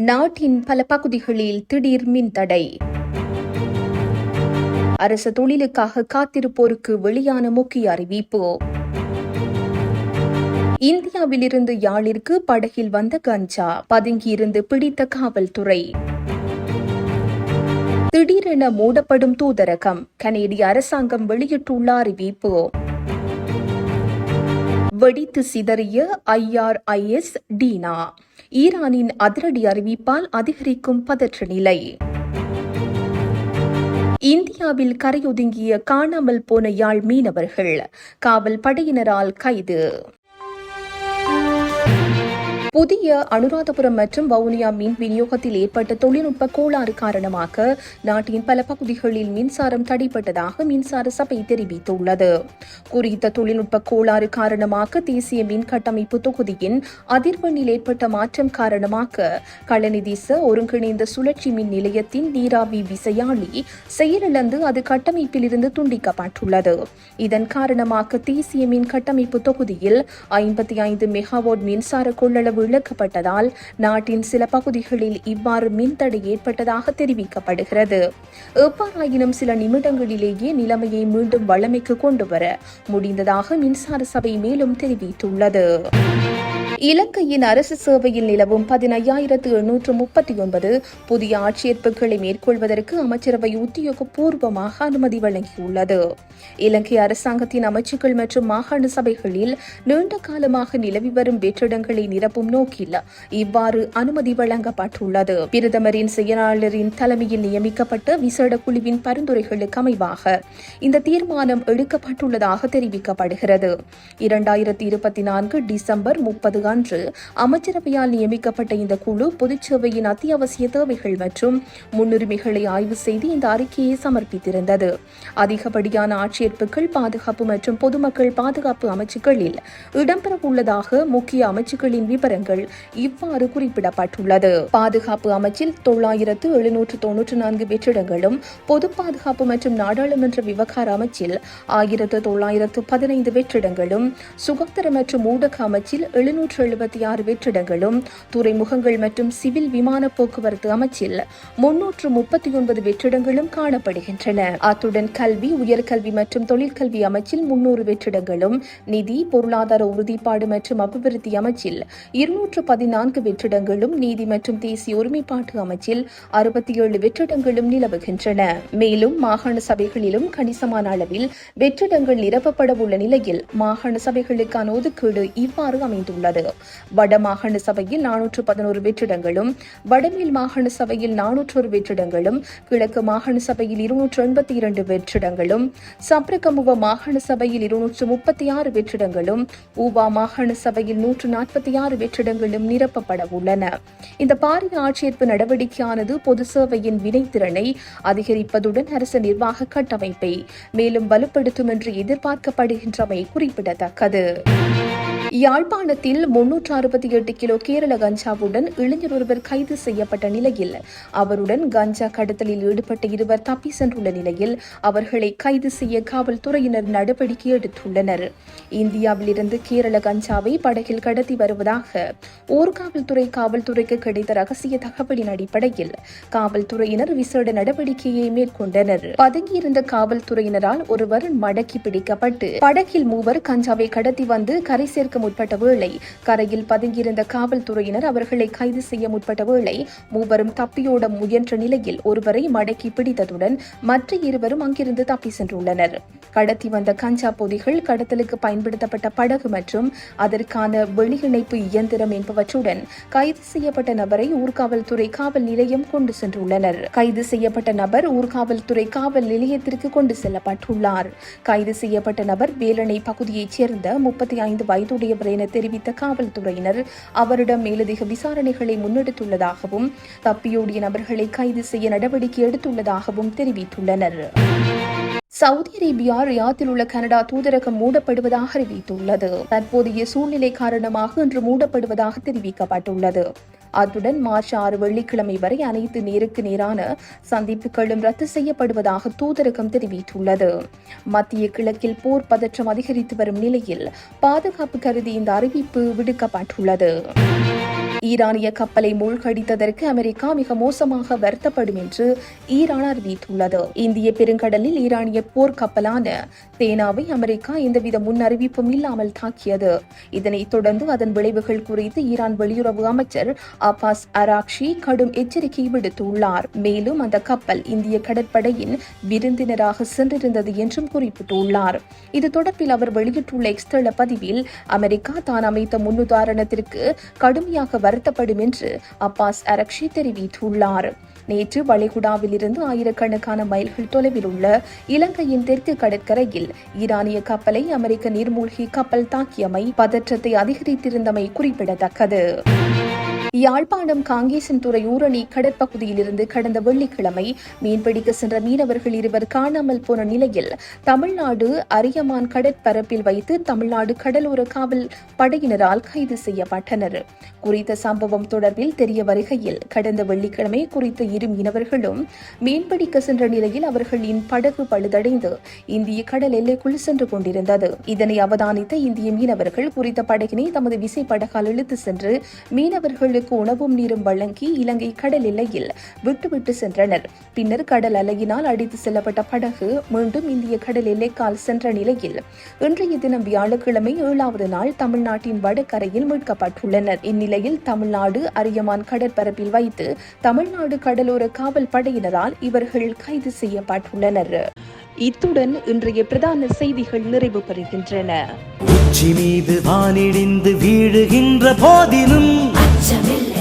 நாட்டின் பல பகுதிகளில் திடீர் மின்தடை. அரசு தொழிலுக்காக காத்திருப்போருக்கு வெளியான முக்கிய அறிவிப்பு. இந்தியாவிலிருந்து யாழிற்கு படகில் வந்த கஞ்சா பதுங்கியிருந்து பிடித்த காவல்துறை. திடீரென மூடப்படும் தூதரகம், கனேடிய அரசாங்கம் வெளியிட்டுள்ள அறிவிப்பு. வெடித்து சிதறிய IRIS டீனா, ஈரானின் அதிரடி அறிவிப்பால் அதிகரிக்கும் பதற்ற நிலை. இந்தியாவில் கரையொதுங்கிய காணாமல் போன யாழ் மீனவர்கள் காவல் படையினரால் கைது. புதிய அனுராதபுரம் மற்றும் வவுனியா மின் விநியோகத்தில் ஏற்பட்ட தொழில்நுட்ப கோளாறு காரணமாக நாட்டின் பல பகுதிகளில் மின்சாரம் தடைப்பட்டதாக மின்சார சபை தெரிவித்துள்ளது. குறித்த தொழில்நுட்ப கோளாறு காரணமாக தேசிய மின் கட்டமைப்பு தொகுதியின் அதிர்வெண்ணில் ஏற்பட்ட மாற்றம் காரணமாக களநிதிச ஒருங்கிணைந்த சுழற்சி மின் நிலையத்தின் நீராவி விசையாழி செயலிழந்து அது கட்டமைப்பிலிருந்து துண்டிக்கப்பட்டுள்ளது. இதன் காரணமாக தேசிய மின் கட்டமைப்பு தொகுதியில் 55 மெகாவாட் மின்சார கொள்ளளவு இழக்கப்பட்டதால் நாட்டின் சில பகுதிகளில் இவ்வாறு மின்தடை ஏற்பட்டதாக தெரிவிக்கப்படுகிறது. எவ்வாறாயினும் சில நிமிடங்களிலேயே நிலைமையை மீண்டும் வழமைக்கு கொண்டுவர முடிந்ததாக மின்சார சபை மேலும் தெரிவித்துள்ளது. இலங்கையின் அரசு சேவையில் நிலவும் 15,839 புதிய ஆட்சேர்ப்புகளை மேற்கொள்வதற்கு அமைச்சரவை உத்தியோகபூர்வமாக அனுமதி வழங்கியுள்ளது. இலங்கை அரசாங்கத்தின் அமைச்சுக்கள் மற்றும் மாகாண சபைகளில் நீண்ட காலமாக நிலவி வரும் வெற்றிடங்களை நிரப்பும் நோக்கில் இவ்வாறு அனுமதி வழங்கப்பட்டுள்ளது. பிரதமரின் செயலாளரின் தலைமையில் நியமிக்கப்பட்ட விசேட குழுவின் பரிந்துரைகளுக்கு அமைவாக இந்த தீர்மானம் எடுக்கப்பட்டுள்ளதாக தெரிவிக்கப்படுகிறது. 2024 டிசம்பர் 30 அன்று அமைச்சரவையால் நியமிக்கப்பட்ட இந்த குழு பொதுச்சேவையின் அத்தியாவசிய தேவைகள் மற்றும் முன்னுரிமைகளை ஆய்வு செய்து இந்த அறிக்கையை சமர்ப்பித்திருந்தது. அதிகப்படியான ஆட்சேர்ப்புகள் பாதுகாப்பு மற்றும் பொதுமக்கள் பாதுகாப்பு அமைச்சுக்களில் இடம்பெறவுள்ளதாக முக்கிய அமைச்சுக்களின் விவரங்கள் இவ்வாறு குறிப்பிடப்பட்டுள்ளது. பாதுகாப்பு அமைச்சில் 9,794 வெற்றிடங்களும், பொது பாதுகாப்பு மற்றும் நாடாளுமன்ற விவகார அமைச்சில் 1,915 வெற்றிடங்களும், சுகாதார மற்றும் ஊடக அமைச்சில் 776 வெற்றிடங்களும், துறைமுகங்கள் மற்றும் சிவில் விமான போக்குவரத்து அமைச்சில் 339 வெற்றிடங்களும் காணப்படுகின்றன. அத்துடன் கல்வி, உயர்கல்வி மற்றும் தொழிற்கல்வி அமைச்சில் 300 வெற்றிடங்களும், நிதி, பொருளாதார உறுதிப்பாடு மற்றும் அபிவிருத்தி அமைச்சில் 214 வெற்றிடங்களும், நீதி மற்றும் தேசிய ஒருமைப்பாட்டு அமைச்சில் 67 வெற்றிடங்களும் நிலவுகின்றன. மேலும் மாகாண சபைகளிலும் கணிசமான அளவில் வெற்றிடங்கள் நிரப்பப்பட உள்ள நிலையில் மாகாண சபைகளுக்கான ஒதுக்கீடு இவ்வாறு அமைந்துள்ளது. வடமாகாண சபையில் 411 வெற்றிடங்களும், வடமேல் மாகாண சபையில் 401 வெற்றிடங்களும், கிழக்கு மாகாண சபையில் 282 வெற்றிடங்களும், சப்ரகமுவ மாகாண சபையில் 236 வெற்றிடங்களும், ஊவா மாகாண சபையில் 146 வெற்றிடங்களும் நிரப்பப்பட உள்ளன. இந்த பாரிய ஆட்சேர்ப்பு நடவடிக்கையானது பொது சேவையின் வினைத்திறனை அதிகரிப்பதுடன் அரசு நிர்வாக கட்டமைப்பை மேலும் வலுப்படுத்தும் என்று எதிர்பார்க்கப்படுகின்றமை குறிப்பிடத்தக்கது. யாழ்ப்பாணத்தில் 368 கிலோ கேரள கஞ்சாவுடன் இளைஞர் ஒருவர் கைது செய்யப்பட்ட நிலையில் அவருடன் கஞ்சா கடத்தலில் ஈடுபட்ட இருவர் தப்பி சென்றுள்ள நிலையில் அவர்களை கைது செய்ய காவல்துறையினர் நடவடிக்கை எடுத்துள்ளனர். இந்தியாவிலிருந்து கேரள கஞ்சாவை படகில் கடத்தி வருவதாக ஊர்காவல்துறை காவல்துறைக்கு கிடைத்த ரகசிய தகவலின் அடிப்படையில் காவல்துறையினர் விசேட நடவடிக்கையை மேற்கொண்டனர். பதுங்கியிருந்த காவல்துறையினரால் ஒருவர் மடக்கி பிடிக்கப்பட்டு படகில் மூவர் கஞ்சாவை கடத்தி வந்து கரை சேர்க்க முற்பட்ட வேளை கரையில் பதுங்கியிருந்த காவல்துறையினர் அவர்களை கைது செய்ய முற்பட்ட வேளை மூவரும் தப்பியோட முயன்ற நிலையில் ஒருவரை மடக்கி பிடித்ததுடன் மற்ற இருவரும் அங்கிருந்து தப்பி சென்றுள்ளனர். கடத்தி வந்த கஞ்சா பொதிகள், கடத்தலுக்கு பயன்படுத்தப்பட்ட படகு மற்றும் அதற்கான வெளியிணைப்பு இயந்திரம் என்பவற்றுடன் கைது செய்யப்பட்ட நபரை ஊர்காவல்துறை காவல் நிலையம் கொண்டு சென்றுள்ளனர். கைது செய்யப்பட்ட நபர் ஊர்காவல்துறை காவல் நிலையத்திற்கு கொண்டு செல்லப்பட்டுள்ளார். கைது செய்யப்பட்ட நபர் வேலணை பகுதியைச் சேர்ந்த 35 வயதுடைய என தெரிவித்த காவல்துறையினர் அவரிடம் மேலதிக விசாரணைகளை முன்னெடுத்துள்ளதாகவும் தப்பியோடிய நபர்களை கைது செய்ய நடவடிக்கை எடுத்துள்ளதாகவும் தெரிவித்துள்ளனர். சவுதி அரேபியா ரியாத்தில் உள்ள கனடா தூதரகம் மூடப்படுவதாக அறிவித்துள்ளது. தற்போதைய சூழ்நிலை காரணமாக இன்று மூடப்படுவதாக தெரிவிக்கப்பட்டுள்ளது. அத்துடன் மார்ச் 6 வெள்ளிக்கிழமை வரை அனைத்து நேருக்கு நேரான சந்திப்புகளும் ரத்து செய்யப்படுவதாக தூதரகம் தெரிவித்துள்ளது. மத்திய கிழக்கில் போர் பதற்றம் அதிகரித்து வரும் நிலையில் பாதுகாப்பு கருதி இந்த அறிவிப்பு விடுக்கப்பட்டுள்ளது. ஈரானிய கப்பலை மூழ்கடித்ததற்கு அமெரிக்கா மிக மோசமாக வருத்தப்படும் என்று ஈரான் அறிவித்துள்ளது. இந்திய பெருங்கடலில் ஈரானிய போர்க்கப்பலான தேனாவை அமெரிக்கா எந்தவித முன் அறிவிப்பும் இல்லாமல் தாக்கியது. இதனைத் தொடர்ந்து அதன் விளைவுகள் குறித்து ஈரான் வெளியுறவு அமைச்சர் அப்பாஸ் அராக்ஷி கடும் எச்சரிக்கை விடுத்துள்ளார். மேலும் அந்த கப்பல் இந்திய கடற்படையின் விருந்தினராக சென்றிருந்தது என்றும் குறிப்பிட்டுள்ளார். இது தொடர்பில் அவர் வெளியிட்டுள்ள எக்ஸ்தள பதிவில் அமெரிக்கா தான் அமைத்த முன்னுதாரணத்திற்கு கடுமையாக வருத்தப்படும் என்று அப்பாஸ் அரக்ஷி தெரிவித்துள்ளார். நேற்று வளைகுடாவில் இருந்து ஆயிரக்கணக்கான மைல்கள் தொலைவில் உள்ள இலங்கையின் தெற்கு கடற்கரையில் ஈரானிய கப்பலை அமெரிக்க நீர்மூழ்கி கப்பல் தாக்கியமை பதற்றத்தை அதிகரித்திருந்தமை குறிப்பிடத்தக்கது. யாழ்ப்பாணம் காங்கேசன்துறை ஊரணி கடற்பகுதியிலிருந்து கடந்த வெள்ளிக்கிழமை மீன்பிடிக்க சென்ற மீனவர்கள் 2 காணாமல் போன நிலையில் தமிழ்நாடு அரியமான் கடற்பரப்பில் வைத்து தமிழ்நாடு கடலோர காவல் படையினரால் கைது செய்யப்பட்டனர். குறித்த சம்பவம் தொடர்பில் தெரிய வருகையில் கடந்த வெள்ளிக்கிழமை குறித்த 2 மீனவர்களும் மீன்பிடிக்க சென்ற நிலையில் அவர்களின் படகு பழுதடைந்து இந்திய கடல் எல்லைக்குள் சென்று கொண்டிருந்தது. இதனை அவதானித்த இந்திய மீனவர்கள் குறித்த படகினை தமது விசைப்படகால் இழுத்து சென்று மீனவர்களுக்கு உணவும் நீரும் வழங்கி இலங்கை கடல் எல்லையில் விட்டுவிட்டு சென்றனர். பின்னர் கடல் அலையினால் அடித்து செல்லப்பட்ட படகு மீண்டும் இந்திய கடல் எல்லைக்கால் சென்ற நிலையில் இன்றைய தினம் வியாழக்கிழமை 7வது நாள் தமிழ்நாட்டின் வடகரையில் மீட்கப்பட்டுள்ளனர். இந்நிலையில் தமிழ்நாடு அரியமான் கடற்பரப்பில் வைத்து தமிழ்நாடு கடலோர காவல் படையினரால் இவர்கள் கைது செய்யப்பட்டுள்ளனர். இத்துடன் இன்றைய பிரதான செய்திகள் நிறைவு பெறுகின்றன. உச்சி மீது வானிடிந்து வீழுகின்ற போதிலும் அச்சமில்லை.